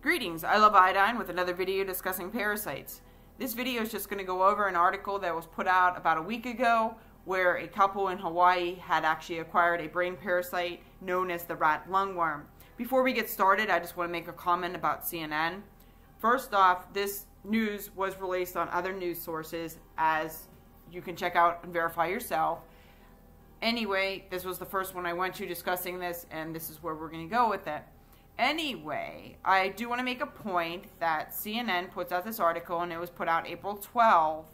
Greetings, I love iodine with another video discussing parasites. This video is just going to go over an article that was put out about a week ago where a couple in Hawaii had actually acquired a brain parasite known as the rat lungworm. Before we get started, I just want to make a comment about CNN. First off, this news was released on other news sources, as you can check out and verify yourself. Anyway, this was the first one I went to discussing this, and this is where we're going to go with it. Anyway, I do want to make a point that CNN puts out this article, and it was put out April 12th.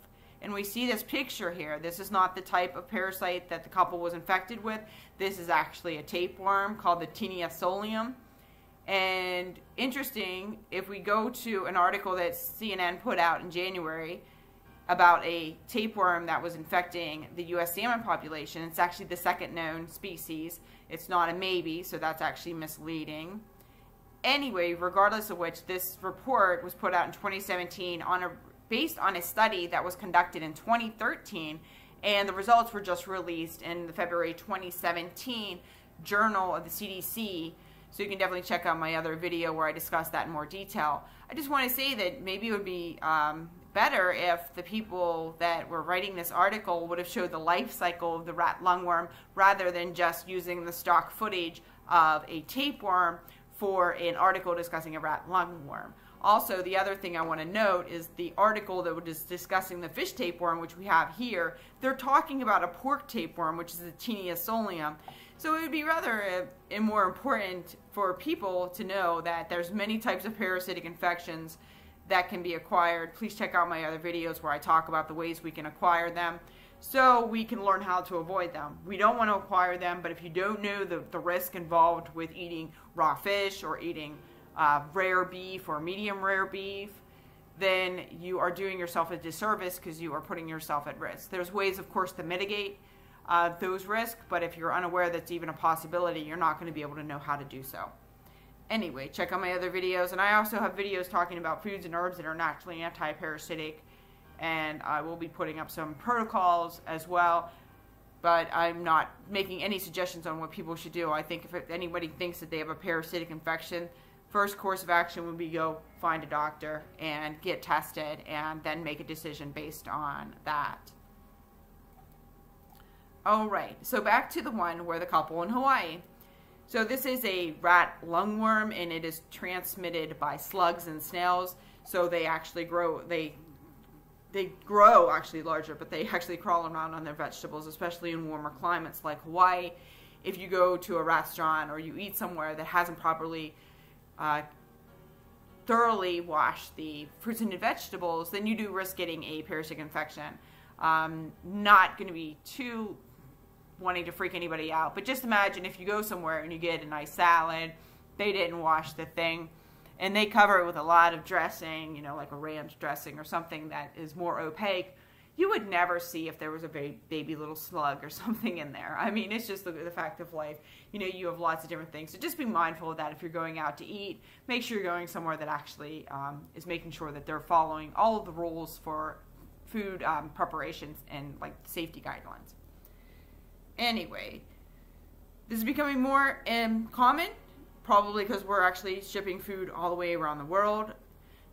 And we see this picture here. This is not the type of parasite that the couple was infected with. This is actually a tapeworm called the Intestinal. And interesting, if we go to an article that CNN put out in January about a tapeworm that was infecting the U.S. salmon population, it's actually the second known species. It's not a maybe, so that's actually misleading. Anyway, regardless of which, this report was put out in 2017 based on a study that was conducted in 2013, and the results were just released in the February 2017 Journal of the CDC. So you can definitely check out my other video where I discuss that in more detail. I just want to say that maybe it would be better if the people that were writing this article would have showed the life cycle of the rat lungworm rather than just using the stock footage of a tapeworm for an article discussing a rat lungworm. Also, the other thing I want to note is the article that was discussing the fish tapeworm, which we have here, they're talking about a pork tapeworm, which is the Intestinal. So it would be rather more important for people to know that there's many types of parasitic infections that can be acquired. Please check out my other videos where I talk about the ways we can acquire them so we can learn how to avoid them. We don't want to acquire them, but if you don't know the risk involved with eating raw fish or eating rare beef or medium rare beef, then you are doing yourself a disservice because you are putting yourself at risk. There's ways, of course, to mitigate those risks, but if you're unaware that's even a possibility, you're not going to be able to know how to do so. Anyway, check out my other videos, and I also have videos talking about foods and herbs that are naturally anti-parasitic, and I will be putting up some protocols as well, but I'm not making any suggestions on what people should do. I think if anybody thinks that they have a parasitic infection, first course of action would be go find a doctor and get tested and then make a decision based on that. Alright, so back to the one where the couple in Hawaii. So this is a rat lungworm, and it is transmitted by slugs and snails. So they actually grow, they grow actually larger, but they actually crawl around on their vegetables, especially in warmer climates like Hawaii. If you go to a restaurant or you eat somewhere that hasn't properly thoroughly washed the fruits and vegetables, then you do risk getting a parasitic infection. Not going to be too wanting to freak anybody out, but just imagine if you go somewhere and you get a nice salad, they didn't wash the thing, and they cover it with a lot of dressing, you know, like a ranch dressing or something that is more opaque. You would never see if there was a baby little slug or something in there. I mean, it's just the fact of life. You know, you have lots of different things. So just be mindful of that if you're going out to eat. Make sure you're going somewhere that actually is making sure that they're following all of the rules for food preparations and like safety guidelines. Anyway, this is becoming more common, probably because we're actually shipping food all the way around the world.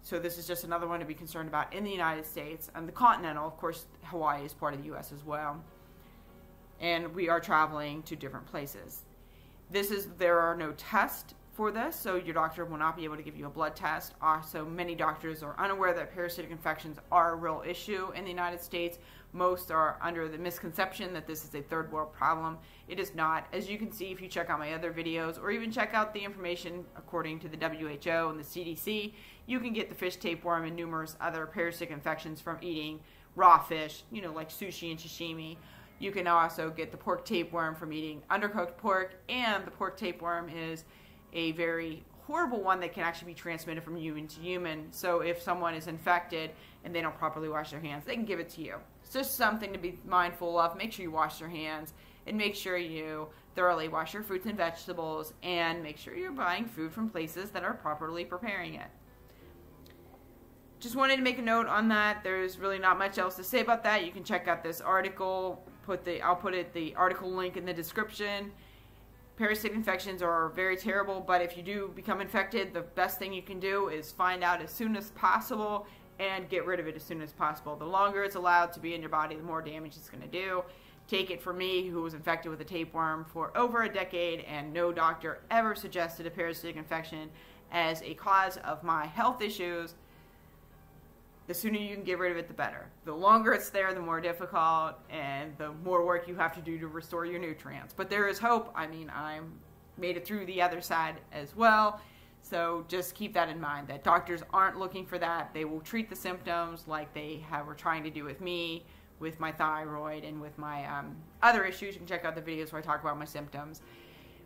So this is just another one to be concerned about in the United States and the continental. Of course, Hawaii is part of the U.S. as well. And we are traveling to different places. There are no tests for this, so your doctor will not be able to give you a blood test. Also, many doctors are unaware that parasitic infections are a real issue in the United States. Most are under the misconception that this is a third world problem. It is not. As you can see if you check out my other videos, or even check out the information according to the WHO and the CDC, you can get the fish tapeworm and numerous other parasitic infections from eating raw fish, you know, like sushi and sashimi. You can also get the pork tapeworm from eating undercooked pork, and the pork tapeworm is a very horrible one that can actually be transmitted from human to human. So if someone is infected and they don't properly wash their hands, they can give it to you. It's just something to be mindful of. Make sure you wash your hands, and make sure you thoroughly wash your fruits and vegetables, and make sure you're buying food from places that are properly preparing it. Just wanted to make a note on that. There's really not much else to say about that. You can check out this article. I'll put the article link in the description. Parasitic infections are very terrible, but if you do become infected, the best thing you can do is find out as soon as possible and get rid of it as soon as possible. The longer it's allowed to be in your body, the more damage it's going to do. Take it from me, who was infected with a tapeworm for over a decade, and no doctor ever suggested a parasitic infection as a cause of my health issues. The sooner you can get rid of it, the better. The longer it's there, the more difficult, and the more work you have to do to restore your nutrients. But there is hope. I mean, I made it through the other side as well. So just keep that in mind, that doctors aren't looking for that. They will treat the symptoms like they were trying to do with me, with my thyroid, and with my other issues. You can check out the videos where I talk about my symptoms.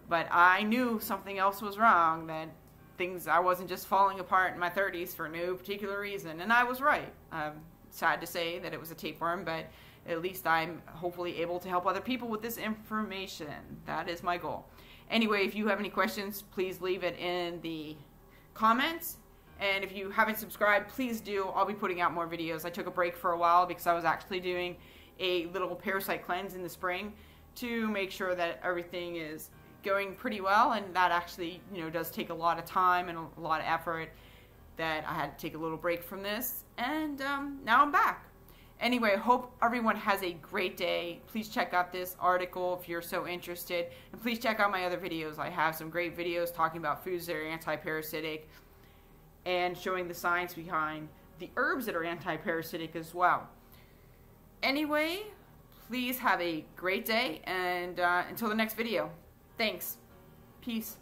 But I knew something else was wrong, that I wasn't just falling apart in my 30s for no particular reason, and I was right. Sad to say that it was a tapeworm, but at least I'm hopefully able to help other people with this information. That is my goal. Anyway, if you have any questions, please leave it in the comments, and if you haven't subscribed, please do. I'll be putting out more videos. I took a break for a while because I was actually doing a little parasite cleanse in the spring to make sure that everything is going pretty well, and that actually, does take a lot of time and a lot of effort, that I had to take a little break from this, and now I'm back. Anyway, I hope everyone has a great day. Please check out this article if you're so interested, and please check out my other videos. I have some great videos talking about foods that are anti-parasitic and showing the science behind the herbs that are anti-parasitic as well. Anyway, please have a great day, and until the next video. Thanks. Peace.